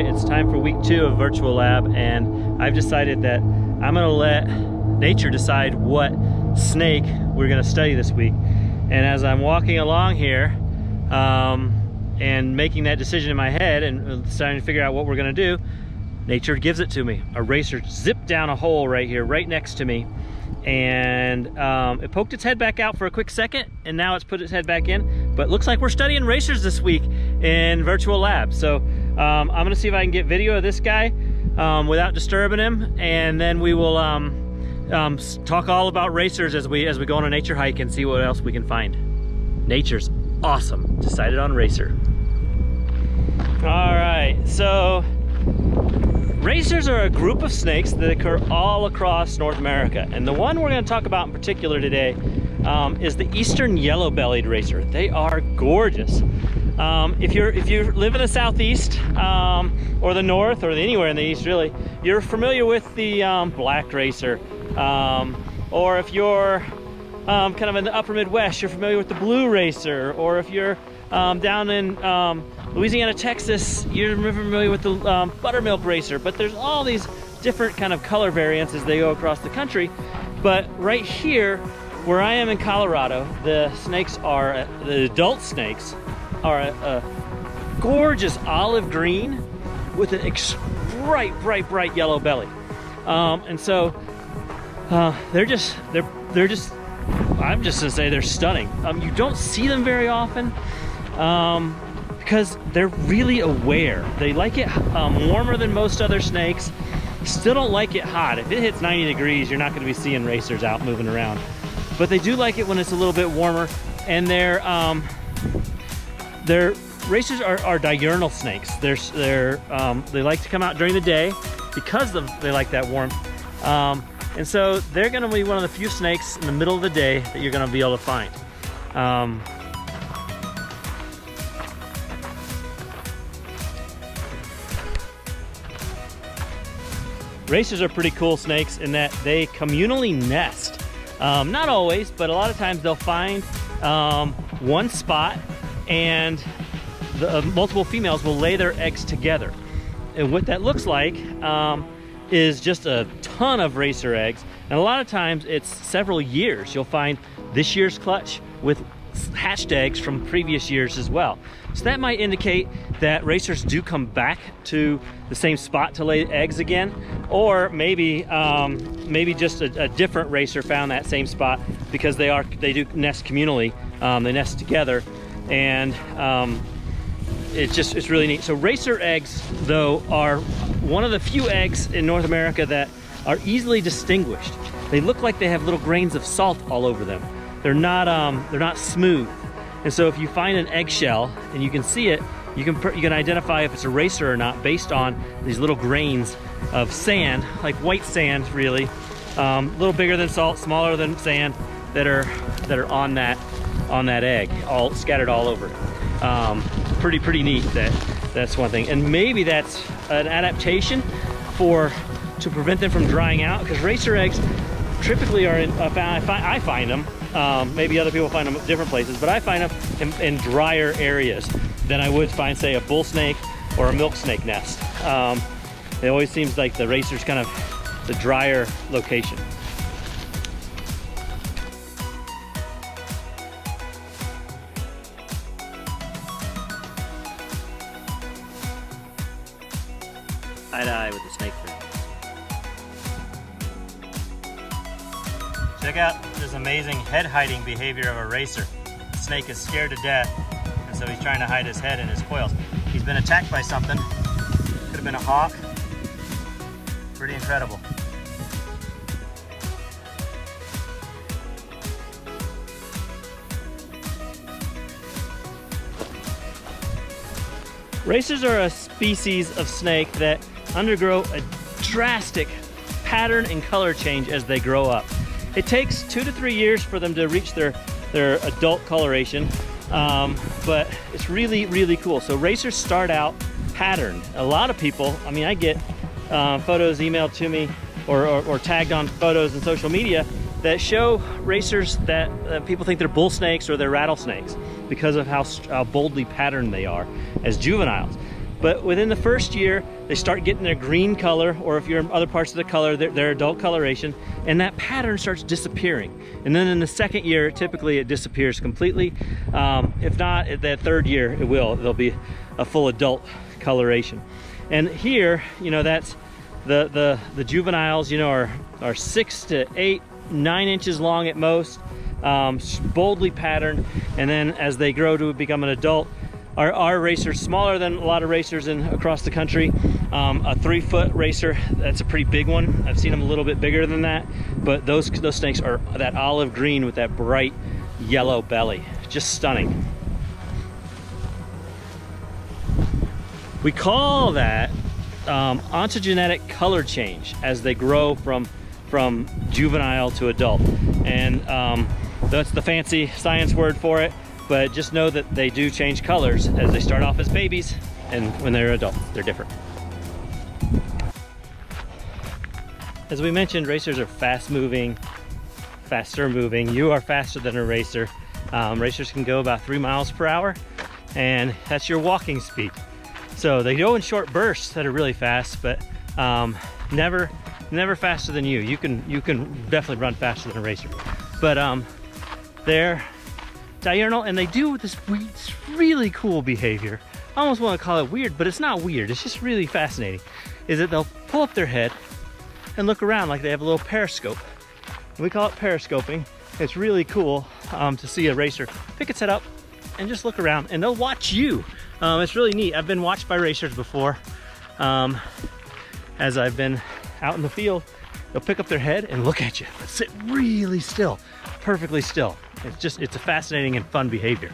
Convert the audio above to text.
right, it's time for week 2 of Virtual Lab, and I've decided that I'm gonna let nature decide what snake we're gonna study this week. And as I'm walking along here and making that decision in my head and starting to figure out what we're gonna do, nature gives it to me. A racer zipped down a hole right here, right next to me, and it poked its head back out for a quick second, and now it's put its head back in. But looks like we're studying racers this week in Virtual Lab. So I'm gonna see if I can get video of this guy without disturbing him, and then we will talk all about racers as we go on a nature hike and see what else we can find. Nature's awesome. Decided on racer. All right, so racers are a group of snakes that occur all across North America, and the one we're going to talk about in particular today is the eastern yellow-bellied racer. They are gorgeous. If you live in the southeast or the north or anywhere in the east, really, you're familiar with the black racer, or if you're kind of in the upper Midwest, you're familiar with the blue racer, or if you're down in Louisiana, Texas, you're familiar with the buttermilk racer. But there's all these different kind of color variants as they go across the country. But right here, where I am in Colorado, the snakes are, the adult snakes are a gorgeous olive green with an bright yellow belly. And so they're just, I'm just gonna say they're stunning. You don't see them very often because they're really aware. They like it warmer than most other snakes. Still don't like it hot. If it hits 90 degrees, you're not gonna be seeing racers out moving around. But they do like it when it's a little bit warmer, and their racers are diurnal snakes. They like to come out during the day because they like that warmth. And so they're gonna be one of the few snakes in the middle of the day that you're gonna be able to find. Racers are pretty cool snakes in that they communally nest. Not always, but a lot of times they'll find one spot, and the multiple females will lay their eggs together. And what that looks like is just a ton of racer eggs, and a lot of times it's several years. You'll find this year's clutch with hatched eggs from previous years as well. So that might indicate that racers do come back to the same spot to lay eggs again, or maybe just a different racer found that same spot because they do nest communally. They nest together, and it's really neat. So racer eggs, though, are one of the few eggs in North America that are easily distinguished. They look like they have little grains of salt all over them. They're not smooth. And so if you find an eggshell and you can see it, you can identify if it's a racer or not based on these little grains of sand, like white sand, really, a little bigger than salt, smaller than sand, that are on that egg, all scattered all over. Pretty neat. That's one thing, and maybe that's an adaptation to prevent them from drying out, because racer eggs typically are in, I find them, maybe other people find them at different places, but I find them in drier areas than I would find, say, a bull snake or a milk snake nest. It always seems like the racer's kind of the drier location. Eye-to-eye with the snake friend. Check out this amazing head-hiding behavior of a racer. The snake is scared to death, and so he's trying to hide his head in his coils. He's been attacked by something. Could have been a hawk. Pretty incredible. Racers are a species of snake that undergo a drastic pattern and color change as they grow up. It takes 2 to 3 years for them to reach their adult coloration, but it's really cool. So racers start out patterned. A lot of people, I mean, I get photos emailed to me or tagged on photos in social media that show racers that people think they're bull snakes or they're rattlesnakes because of how boldly patterned they are as juveniles. But within the first year, they start getting their green color, or if you're in other parts of the color, their adult coloration, and that pattern starts disappearing. And then in the second year, typically it disappears completely. If not, at that third year, it will. There'll be a full adult coloration. And here, you know, that's the juveniles, you know, are 6 to 8, 9 inches long at most, boldly patterned. And then as they grow to become an adult, our racer's smaller than a lot of racers across the country. A 3-foot racer, that's a pretty big one. I've seen them a little bit bigger than that, but those snakes are that olive green with that bright yellow belly. Just stunning. We call that ontogenetic color change as they grow from juvenile to adult. And that's the fancy science word for it. But just know that they do change colors as they start off as babies, and when they're adults, they're different. As we mentioned, racers are fast moving, faster moving. You are faster than a racer. Racers can go about 3 miles per hour, and that's your walking speed. So they go in short bursts that are really fast, but never faster than you. You can definitely run faster than a racer. But they're diurnal, and they do this really cool behavior. I almost want to call it weird, but it's not weird. It's just really fascinating. Is that they'll pull up their head and look around like they have a little periscope. We call it periscoping. It's really cool to see a racer pick its head up and just look around, and they'll watch you. It's really neat. I've been watched by racers before. As I've been out in the field, they'll pick up their head and look at you, but sit really still, perfectly still. It's a fascinating and fun behavior.